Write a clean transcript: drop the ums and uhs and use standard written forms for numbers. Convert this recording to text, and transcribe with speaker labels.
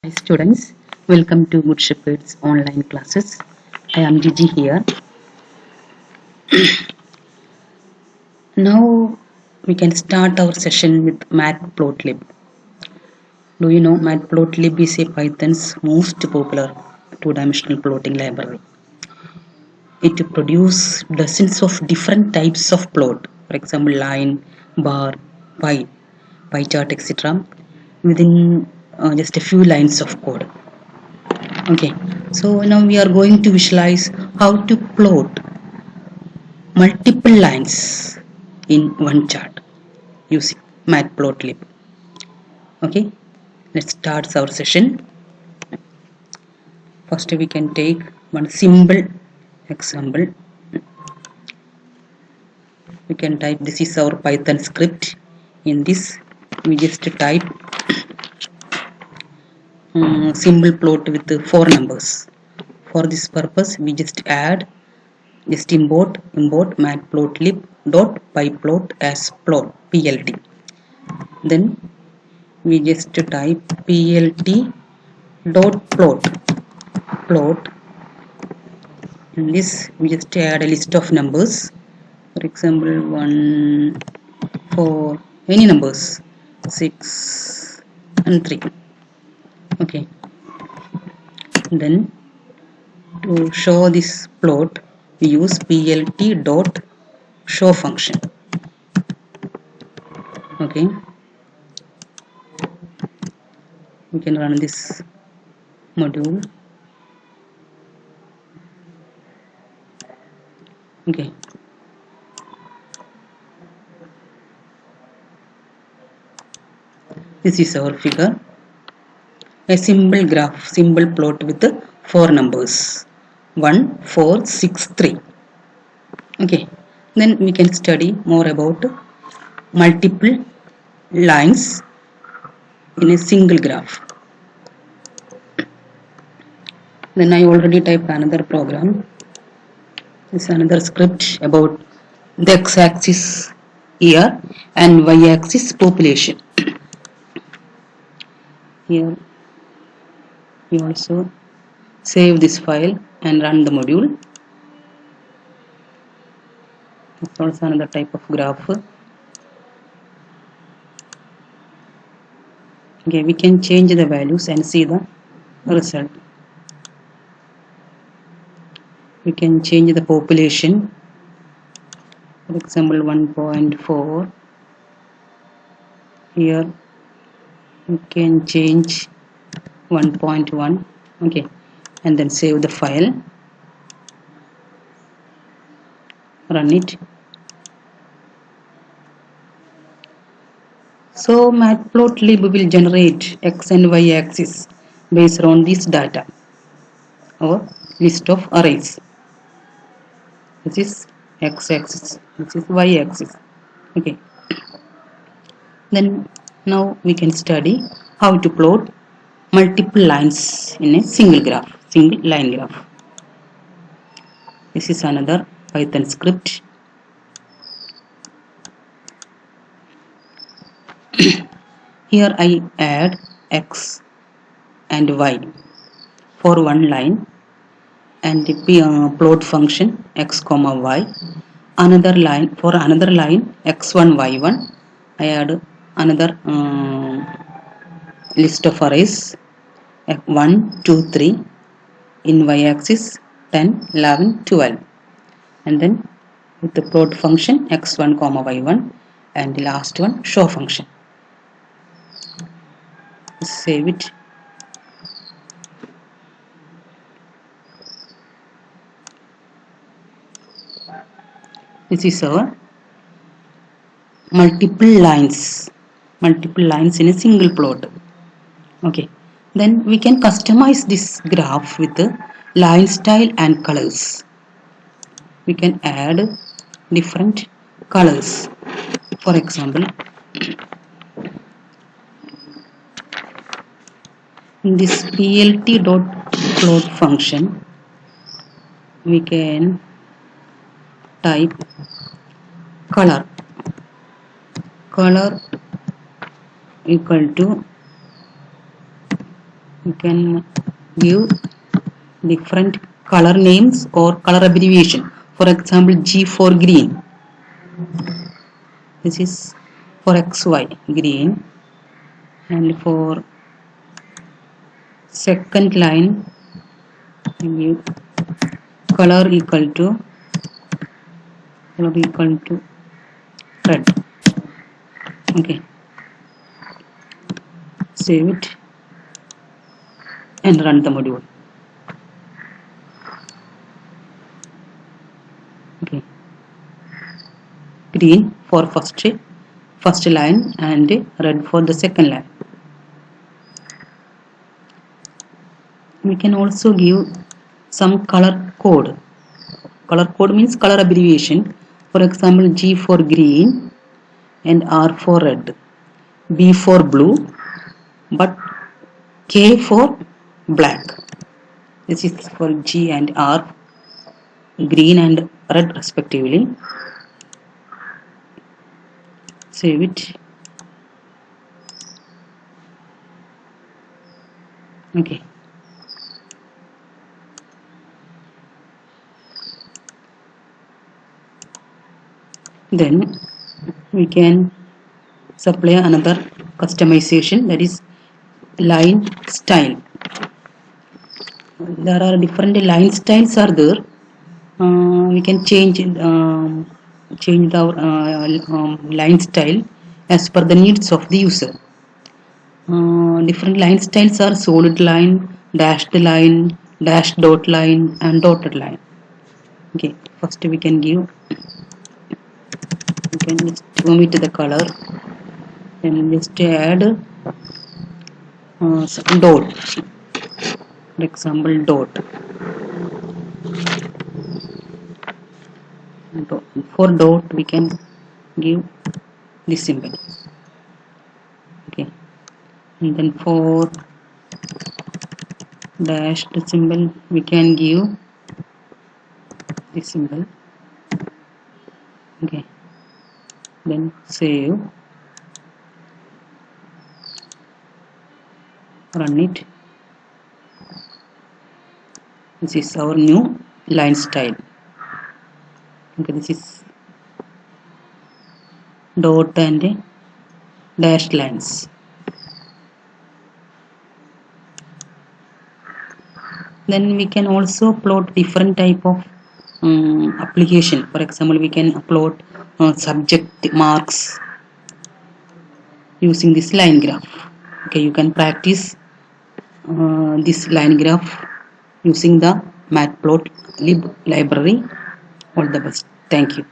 Speaker 1: Hi students, welcome to Good Shepherd's online classes. I am Gigi here. Now we can start our session with Matplotlib. Do you know Matplotlib is a Python's most popular two-dimensional plotting library. It produces dozens of different types of plot, for example line, bar, pie chart, etc. within just a few lines of code. Okay, so now we are going to visualize how to plot multiple lines in one chart using Matplotlib. Okay, let's start our session. First, we can take one simple example. We can type this is our Python script. In this, we just type symbol plot with 4 numbers. For this purpose, we just import matplotlib dot pyplot as plot plt. Then we just type plt dot plot. In this we just add a list of numbers, for example 1 4 any numbers 6 and 3. Okay, then to show this plot we use plt dot show function. Okay, we can run this module. Okay, this is our figure, a simple graph, simple plot with 4 numbers 1 4 6 3. Okay, then we can study more about multiple lines in a single graph. Then I already typed another program. This is another script about the x-axis year and y-axis population. Here we also save this file and run the module. It's also another type of graph. Okay, we can change the values and see the result. We can change the population, for example 1.4. Here we can change 1.1. okay, and then save the file, run it. So matplotlib will generate x and y axis based on this data or list of arrays. This is x axis, this is y axis. Okay, then now we can study how to plot multiple lines in a single line graph. This is another Python script. Here I add x and y for one line and the plot function x comma y. Another line, for another line x1 y1, I add another list of arrays 1 2 3 in y-axis 10 11 12, and then with the plot function x1 comma y1 and the last one show function. Save it. This is our multiple lines in a single plot. Okay, then we can customize this graph with the line style and colors. We can add different colors. For example, in this plt.plot function we can type color equal to You can give different color names or color abbreviation. For example, G for green. This is for XY green, and for second line give color equal to red. Okay, save it and run the module. Okay, green for first line and red for the second line. We can also give some color code. Color code means color abbreviation. For example, G for green and R for red, B for blue, but K for black. This is for G and R, green and red respectively. Save it. Okay. Then we can supply another customization, that is line style. There are different line styles are there. We can change our line style as per the needs of the user. Different line styles are solid line, dashed line, dash dot line, and dotted line. Okay, first we can just omit the color and just add some dot. For example, dot. For dot we can give this symbol. Okay, and then for dashed symbol we can give this symbol. Okay, then save, run it. This is our new line style. Okay, this is dot and dashed lines. Then we can also upload different type of application. For example, we can upload subject marks using this line graph. Okay, you can practice this line graph using the Matplotlib library. All the best. Thank you.